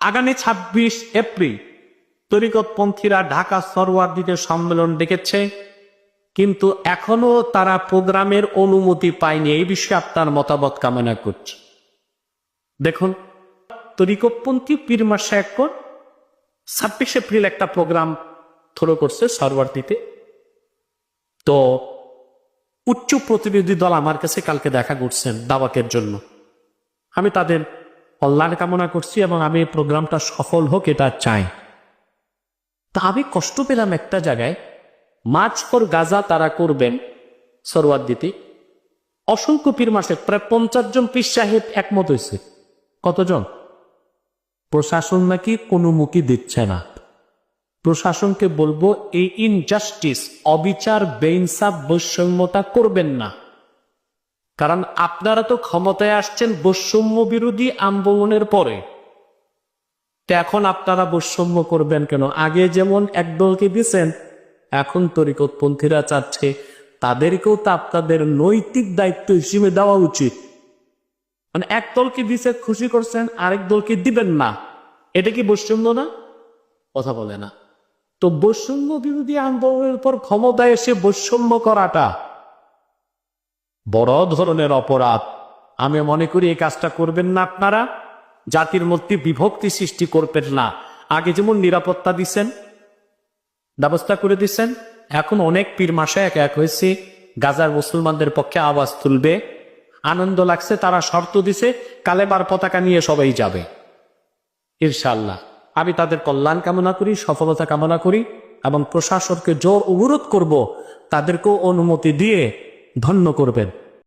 আগামী ২৬ এপ্রিল তরিকতপন্থীরা ঢাকা সরওয়ার্দীতে সম্মেলন ডেকেছে, কিন্তু এখনো তারা প্রোগ্রামের অনুমতি পায়নি। এই বিষয়ে আপনার মতামত কামনা করছে। দেখুন, তরিকতপন্থী পীর মাশায়েখ ২৬ এপ্রিল একটা প্রোগ্রাম থ্রো করছে সরওয়ার্দীতে। তো উচ্চ প্রতিনিধি দল আমার কাছে কালকে দেখা করছেন দাওয়াতের জন্য। আমি তাদের কল্যাণ কামনা করছি এবং আমি এই প্রোগ্রামটা সফল হোক এটা চাই। তা আমি কষ্ট পেলাম একটা জায়গায়, মার্চ ফর গাজা তারা করবেন সরওয়ার্দীতে। অসংখ্য পীর মাসে প্রায় ৫০ জন পীর সাহেব একমত হয়েছে। কতজন? প্রশাসন নাকি কোনো মুখী দিচ্ছে না। প্রশাসনকে বলবো এই ইনজাস্টিস, অবিচার, বেইনসাফ, বৈষম্যতা করবেন না। কারণ আপনারা তো ক্ষমতায় আসছেন বৈষম্য বিরোধী আন্দোলনের পরে, তো এখন আপনারা বৈষম্য করবেন কেন? আগে যেমন একদলকে দিচ্ছেন, এখন তরিকতপন্থীরা চাচ্ছে তাদেরকেও তো আপনাদের নৈতিক দায়িত্ব হিসেবে দেওয়া উচিত। মানে এক দলকে দিছে খুশি করছেন, আরেক দলকে দিবেন না, এটা কি বৈষম্য না? কথা বলে না। তো বৈষম্য বিরোধী আন্দোলনের পর ক্ষমতায় এসে বৈষম্য করাটা বড় ধরনের অপরাধ। আমি মনে করি এই কাজটা করবেন না আপনারা। জাতির মধ্যে বিভক্তি সৃষ্টি করবেন না। আগে যেমন নিরাপত্তা দিচ্ছেন, ব্যবস্থা করে দিচ্ছেন, এখন অনেক পীর মাশায়েখ এক হয়েছে, গাজার মুসলমানদের পক্ষে আওয়াজ তুলবে। আনন্দ লাগছে, তারা শর্ত দিছে কালেমার পতাকা নিয়ে সবাই যাবে ইনশাআল্লাহ। আমি তাদের কল্যাণ কামনা করি, সফলতা কামনা করি এবং প্রশাসনকে জোর অনুরোধ করব তাদেরকেও অনুমতি দিয়ে ধন্য করবেন।